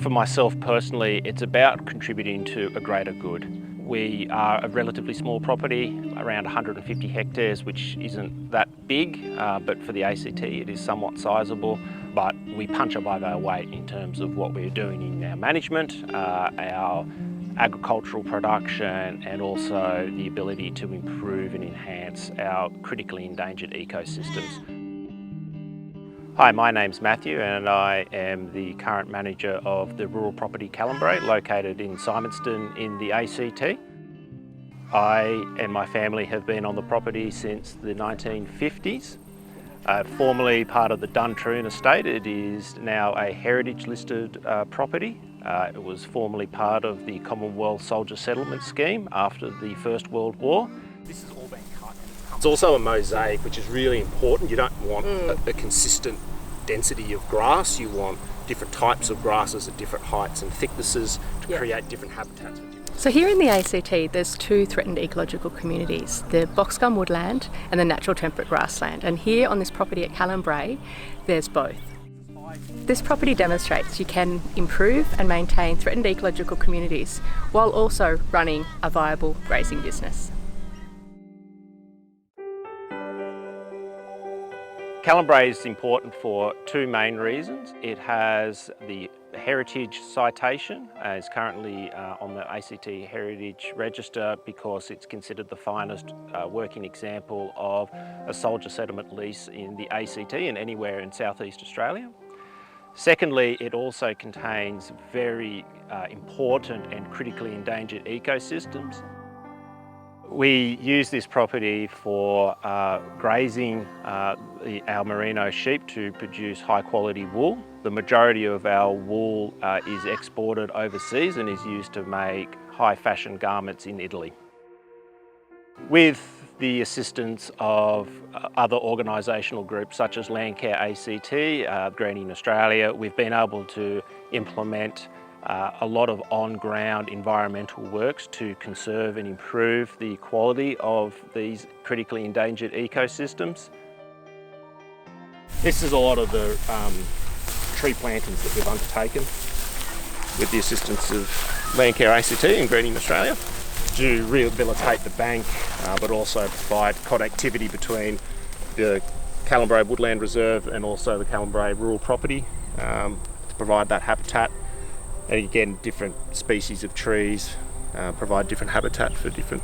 For myself personally, it's about contributing to a greater good. We are a relatively small property, around 150 hectares, which isn't that big, but for the ACT it is somewhat sizable. But we punch above our weight in terms of what we're doing in our management, our agricultural production, and also the ability to improve and enhance our critically endangered ecosystems. Hi, my name's Matthew and I am the current manager of the rural property Callambray, located in Symonston in the ACT. I and my family have been on the property since the 1950s. Formerly part of the Duntroon estate, it is now a heritage listed property. It was formerly part of the Commonwealth Soldier Settlement Scheme after the First World War. This has all been cut. It's also a mosaic, which is really important. You don't want a consistent density of grass. You want different types of grasses at different heights and thicknesses to create different habitats. So here in the ACT, there's two threatened ecological communities, the boxgum woodland and the natural temperate grassland. And here on this property at Callambray, there's both. This property demonstrates you can improve and maintain threatened ecological communities while also running a viable grazing business. Callambray is important for two main reasons. It has the heritage citation, is currently on the ACT Heritage Register because it's considered the finest working example of a soldier settlement lease in the ACT and anywhere in Southeast Australia. Secondly, it also contains very important and critically endangered ecosystems. We use this property for grazing our merino sheep to produce high quality wool. The majority of our wool is exported overseas and is used to make high fashion garments in Italy. With the assistance of other organisational groups such as Landcare ACT, Greening Australia, we've been able to implement a lot of on-ground environmental works to conserve and improve the quality of these critically endangered ecosystems. This is a lot of the tree plantings that we've undertaken with the assistance of Landcare ACT and Greening Australia to rehabilitate the bank, but also provide connectivity between the Callambray Woodland Reserve and also the Callambray rural property to provide that habitat. And again, different species of trees provide different habitat for different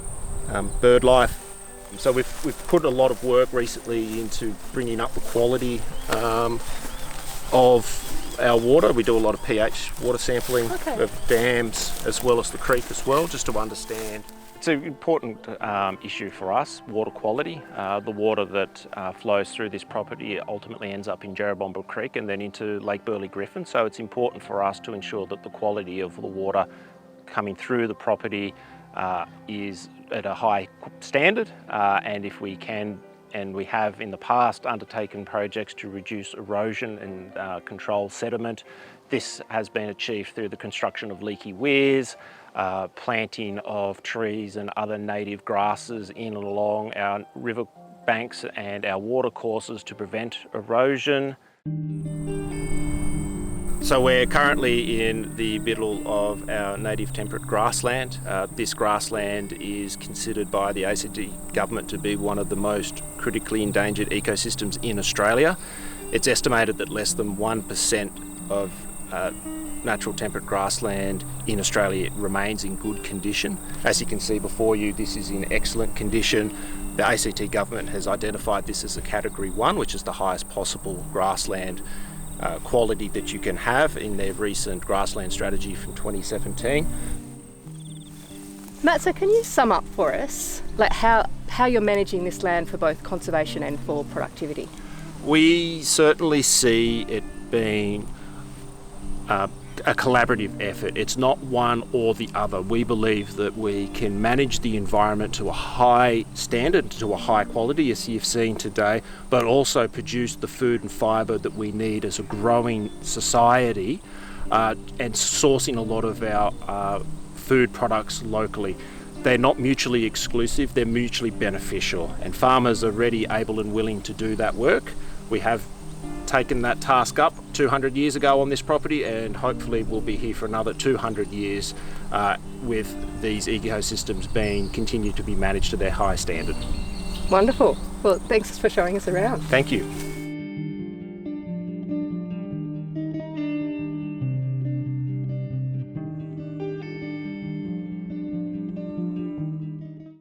bird life. So we've put a lot of work recently into bringing up the quality of our water. We do a lot of pH water sampling of dams as well as the creek as well, just to understand. It's an important issue for us, water quality. The water that flows through this property ultimately ends up in Jerrabomba Creek and then into Lake Burley Griffin. So it's important for us to ensure that the quality of the water coming through the property is at a high standard. And if we can, and we have in the past undertaken projects to reduce erosion and control sediment, this has been achieved through the construction of leaky weirs, planting of trees and other native grasses in and along our river banks and our water courses to prevent erosion. So we're currently in the middle of our native temperate grassland. This grassland is considered by the ACT government to be one of the most critically endangered ecosystems in Australia. It's estimated that less than 1% of natural temperate grassland in Australia remains in good condition. As you can see before you, this is in excellent condition. The ACT government has identified this as a Category 1, which is the highest possible grassland quality that you can have in their recent grassland strategy from 2017. Matt, so can you sum up for us like how you're managing this land for both conservation and for productivity? We certainly see it being a collaborative effort. It's not one or the other. We believe that we can manage the environment to a high standard, to a high quality, as you've seen today, but also produce the food and fibre that we need as a growing society, and sourcing a lot of our food products locally. They're not mutually exclusive, they're mutually beneficial, and farmers are ready, able and willing to do that work. We have taken that task up 200 years ago on this property, and hopefully we'll be here for another 200 years with these ecosystems being continued to be managed to their high standard. Wonderful. Well, thanks for showing us around. Thank you.